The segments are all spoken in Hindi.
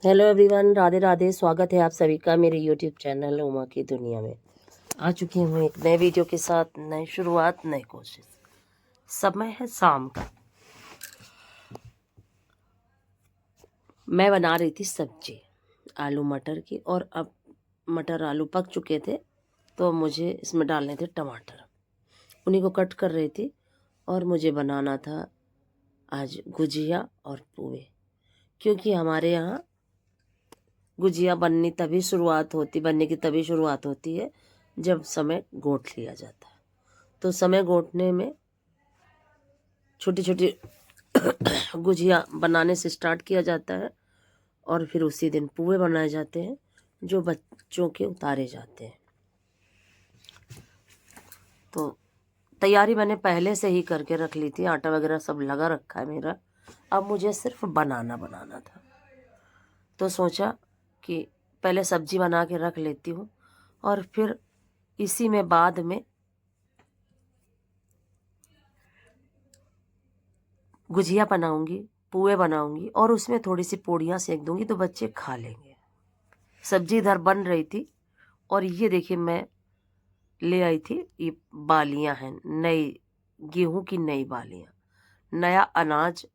Hello everyone, Radhe Radhe. स्वागत है आप सभी का मेरे यूट्यूब चैनल उमा की दुनिया में। आ चुकी हूँ एक नए वीडियो के साथ, नई शुरुआत, नई कोशिश। समय है शाम का। मैं बना रही थी सब्जी आलू मटर की, और अब मटर आलू पक चुके थे तो मुझे इसमें डालने थे टमाटर। उन्हीं को कट कर रही थी। और मुझे बनाना था आज गुजिया और पूए, क्योंकि हमारे यहाँ गुजिया बनने की तभी शुरुआत होती है जब समय गोट लिया जाता है। तो समय गोटने में छोटी छोटी गुजिया बनाने से स्टार्ट किया जाता है, और फिर उसी दिन पुए बनाए जाते हैं जो बच्चों के उतारे जाते हैं। तो तैयारी मैंने पहले से ही करके रख ली थी, आटा वगैरह सब लगा रखा है मेरा। अब मुझे सिर्फ बनाना था। तो सोचा कि पहले सब्जी बना के रख लेती हूँ, और फिर इसी में बाद में गुजिया बनाऊंगी, पुए बनाऊंगी, और उसमें थोड़ी सी पूड़ियाँ सेक दूंगी तो बच्चे खा लेंगे। सब्जी इधर बन रही थी, और ये देखिए मैं ले आई थी, ये बालियां हैं, नई गेहूं की नई बालियां। नया अनाज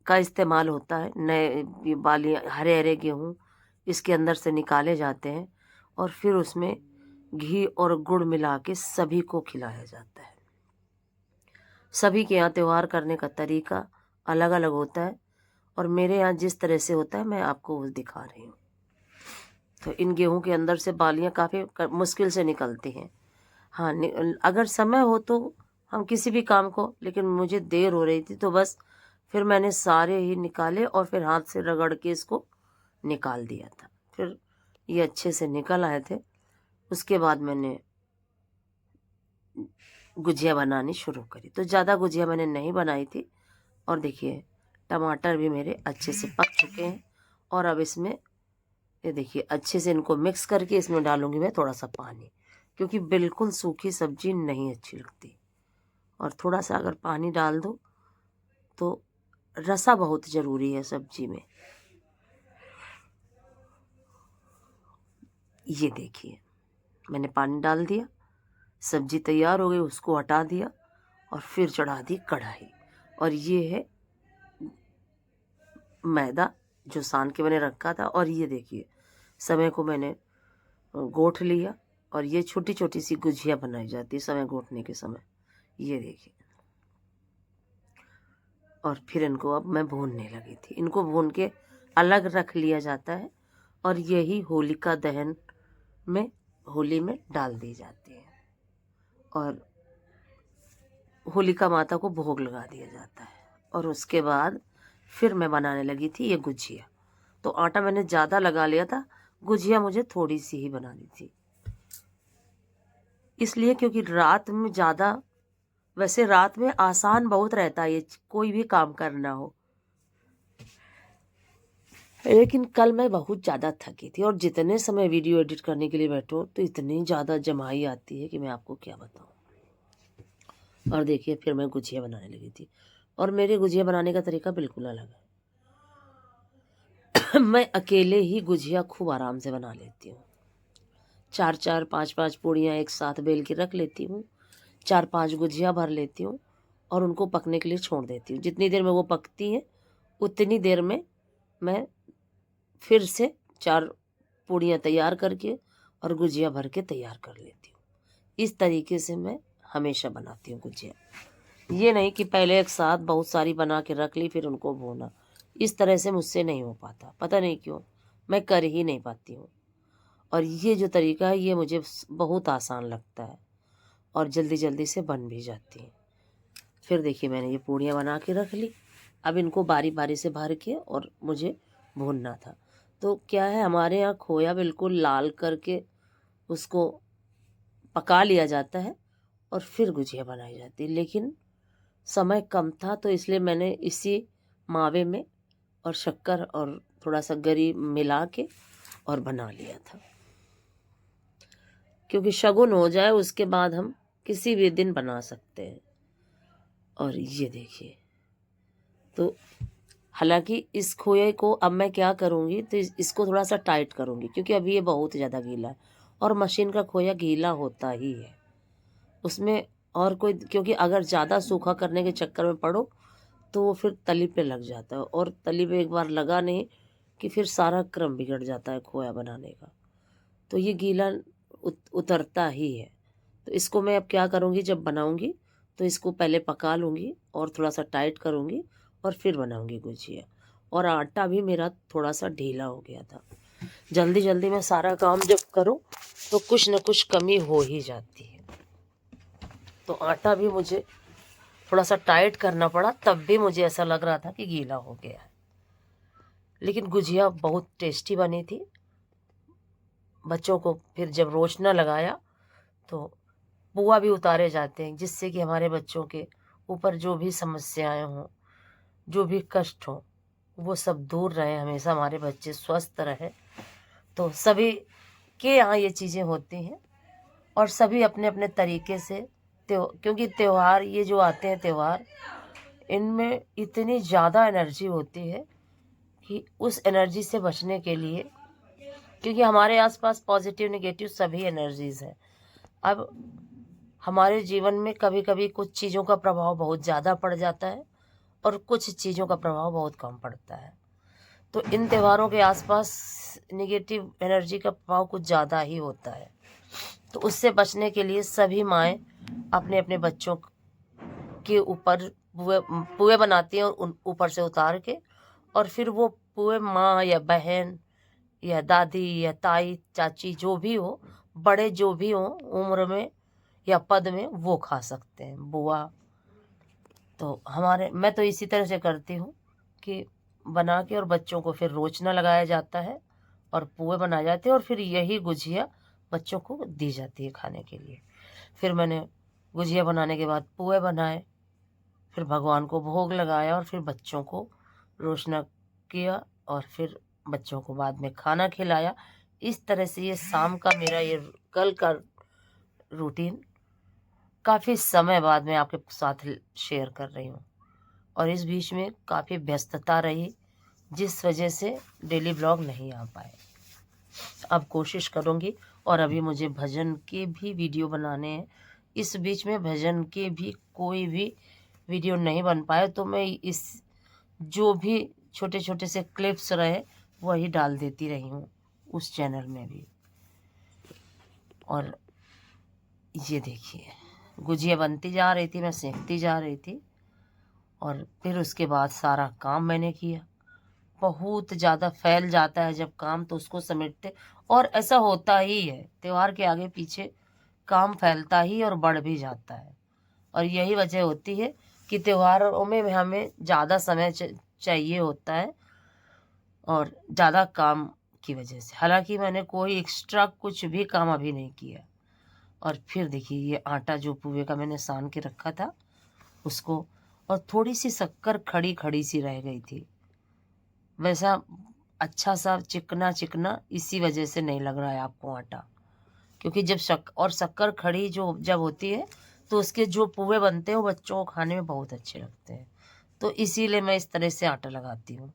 का इस्तेमाल होता है। नए ये बालियां, हरे हरे गेहूं इसके अंदर से निकाले जाते हैं, और फिर उसमें घी और गुड़ मिला के सभी को खिलाया जाता है। सभी के यहाँ त्योहार करने का तरीका अलग अलग होता है, और मेरे यहाँ जिस तरह से होता है मैं आपको वो दिखा रही हूँ। तो इन गेहूं के अंदर से बालियां काफ़ी मुश्किल से निकलती हैं। हाँ, अगर समय हो तो हम किसी भी काम को, लेकिन मुझे देर हो रही थी तो बस फिर मैंने सारे ही निकाले और फिर हाथ से रगड़ के इसको निकाल दिया था। फिर ये अच्छे से निकल आए थे। उसके बाद मैंने गुजिया बनानी शुरू करी। तो ज़्यादा गुजिया मैंने नहीं बनाई थी। और देखिए टमाटर भी मेरे अच्छे से पक चुके हैं, और अब इसमें ये देखिए अच्छे से इनको मिक्स करके इसमें डालूंगी मैं थोड़ा सा पानी, क्योंकि बिल्कुल सूखी सब्जी नहीं अच्छी लगती। और थोड़ा सा अगर पानी डाल दो तो रसा बहुत ज़रूरी है सब्जी में। ये देखिए मैंने पानी डाल दिया, सब्जी तैयार हो गई, उसको हटा दिया और फिर चढ़ा दी कढ़ाई। और ये है मैदा जो सान के मैंने रखा था। और ये देखिए समय को मैंने गोठ लिया, और ये छोटी छोटी सी गुजिया बनाई जाती है समय गोठने के समय। ये देखिए, और फिर इनको अब मैं भूनने लगी थी। इनको भून के अलग रख लिया जाता है, और यही होलिका दहन में, होली में डाल दी जाती है, और होलिका माता को भोग लगा दिया जाता है। और उसके बाद फिर मैं बनाने लगी थी ये गुजिया। तो आटा मैंने ज़्यादा लगा लिया था, गुजिया मुझे थोड़ी सी ही बनानी थी, इसलिए क्योंकि रात में ज़्यादा, वैसे रात में आसान बहुत रहता है ये कोई भी काम करना हो, लेकिन कल मैं बहुत ज़्यादा थकी थी। और जितने समय वीडियो एडिट करने के लिए बैठो तो इतनी ज़्यादा जमाई आती है कि मैं आपको क्या बताऊँ। और देखिए फिर मैं गुजिया बनाने लगी थी, और मेरे गुजिया बनाने का तरीका बिल्कुल अलग है। मैं अकेले ही गुजिया खूब आराम से बना लेती हूँ। 4-4, 5-5 पूड़ियाँ एक साथ बेल के रख लेती हूँ, 4-5 गुजिया भर लेती हूँ, और उनको पकने के लिए छोड़ देती हूँ। जितनी देर में वो पकती हैं उतनी देर में मैं फिर से 4 पूड़ियाँ तैयार करके और गुजिया भर के तैयार कर लेती हूँ। इस तरीके से मैं हमेशा बनाती हूँ गुजिया। ये नहीं कि पहले एक साथ बहुत सारी बना के रख ली फिर उनको भूना। इस तरह से मुझसे नहीं हो पाता, पता नहीं क्यों, मैं कर ही नहीं पाती हूँ। और ये जो तरीका है ये मुझे बहुत आसान लगता है, और जल्दी जल्दी से बन भी जाती है। फिर देखिए मैंने ये पूड़ियाँ बना के रख ली। अब इनको बारी बारी से भर के और मुझे भूनना था। तो क्या है, हमारे यहाँ खोया बिल्कुल लाल करके उसको पका लिया जाता है और फिर गुजिया बनाई जाती है, लेकिन समय कम था तो इसलिए मैंने इसी मावे में और शक्कर और थोड़ा सा गरी मिला के और बना लिया था, क्योंकि शगुन हो जाए उसके बाद हम किसी भी दिन बना सकते हैं। और ये देखिए, तो हालांकि इस खोए को अब मैं क्या करूँगी, तो इसको थोड़ा सा टाइट करूँगी, क्योंकि अभी ये बहुत ज़्यादा गीला है और मशीन का खोया गीला होता ही है उसमें। और कोई, क्योंकि अगर ज़्यादा सूखा करने के चक्कर में पड़ो तो वो फिर तली पे लग जाता है, और तली पे एक बार लगा नहीं कि फिर सारा क्रम बिगड़ जाता है खोया बनाने का। तो ये गीला उतरता ही है। तो इसको मैं अब क्या करूँगी, जब बनाऊँगी तो इसको पहले पका लूँगी और थोड़ा सा टाइट करूँगी और फिर बनाऊँगी गुजिया। और आटा भी मेरा थोड़ा सा ढीला हो गया था। जल्दी जल्दी में सारा काम जब करूँ तो कुछ न कुछ कमी हो ही जाती है। तो आटा भी मुझे थोड़ा सा टाइट करना पड़ा, तब भी मुझे ऐसा लग रहा था कि गीला हो गया है। लेकिन गुजिया बहुत टेस्टी बनी थी। बच्चों को फिर जब रोशना लगाया तो बुआ भी उतारे जाते हैं, जिससे कि हमारे बच्चों के ऊपर जो भी समस्याएं हों, जो भी कष्ट हो, वो सब दूर रहे, हमेशा हमारे बच्चे स्वस्थ रहे। तो सभी के यहाँ ये चीज़ें होती हैं और सभी अपने अपने तरीके से क्योंकि त्यौहार ये जो आते हैं त्यौहार, इनमें इतनी ज़्यादा एनर्जी होती है कि उस एनर्जी से बचने के लिए, क्योंकि हमारे आसपास पॉजिटिव नेगेटिव सभी एनर्जीज़ हैं। अब हमारे जीवन में कभी कभी कुछ चीज़ों का प्रभाव बहुत ज़्यादा पड़ जाता है और कुछ चीज़ों का प्रभाव बहुत कम पड़ता है। तो इन त्योहारों के आसपास नेगेटिव एनर्जी का प्रभाव कुछ ज़्यादा ही होता है। तो उससे बचने के लिए सभी माएँ अपने अपने बच्चों के ऊपर पुए बनाती हैं और उन ऊपर से उतार के, और फिर वो पुए माँ या बहन या दादी या ताई चाची जो भी हो, बड़े जो भी हो उम्र में या पद में, वो खा सकते हैं, बुआ। तो मैं तो इसी तरह से करती हूँ कि बना के और बच्चों को फिर रोचना लगाया जाता है और पुए बनाए जाते हैं और फिर यही गुजिया बच्चों को दी जाती है खाने के लिए। फिर मैंने गुजिया बनाने के बाद पुए बनाए, फिर भगवान को भोग लगाया और फिर बच्चों को रोशना किया और फिर बच्चों को बाद में खाना खिलाया। इस तरह से ये शाम का मेरा ये कल का रूटीन काफ़ी समय बाद मैं आपके साथ शेयर कर रही हूँ, और इस बीच में काफ़ी व्यस्तता रही, जिस वजह से डेली ब्लॉग नहीं आ पाए। अब कोशिश करूँगी, और अभी मुझे भजन के भी वीडियो बनाने हैं। इस बीच में भजन के भी कोई भी वीडियो नहीं बन पाए, तो मैं इस जो भी छोटे छोटे से क्लिप्स रहे वही डाल देती रही हूँ उस चैनल में भी। और ये देखिए गुजिया बनती जा रही थी, मैं सेंकती जा रही थी, और फिर उसके बाद सारा काम मैंने किया। बहुत ज़्यादा फैल जाता है जब काम, तो उसको समेटते, और ऐसा होता ही है त्यौहार के आगे पीछे काम फैलता ही और बढ़ भी जाता है। और यही वजह होती है कि त्योहारों में हमें ज़्यादा समय चाहिए होता है और ज़्यादा काम की वजह से। हालांकि मैंने कोई एक्स्ट्रा कुछ भी काम अभी नहीं किया। और फिर देखिए ये आटा जो पुए का मैंने सान के रखा था उसको, और थोड़ी सी शक्कर खड़ी खड़ी सी रह गई थी, वैसा अच्छा सा चिकना चिकना इसी वजह से नहीं लग रहा है आपको आटा, क्योंकि जब शक्कर खड़ी जो जब होती है तो उसके जो पुए बनते हैं वो बच्चों को खाने में बहुत अच्छे लगते हैं। तो इसीलिए मैं इस तरह से आटा लगाती हूँ।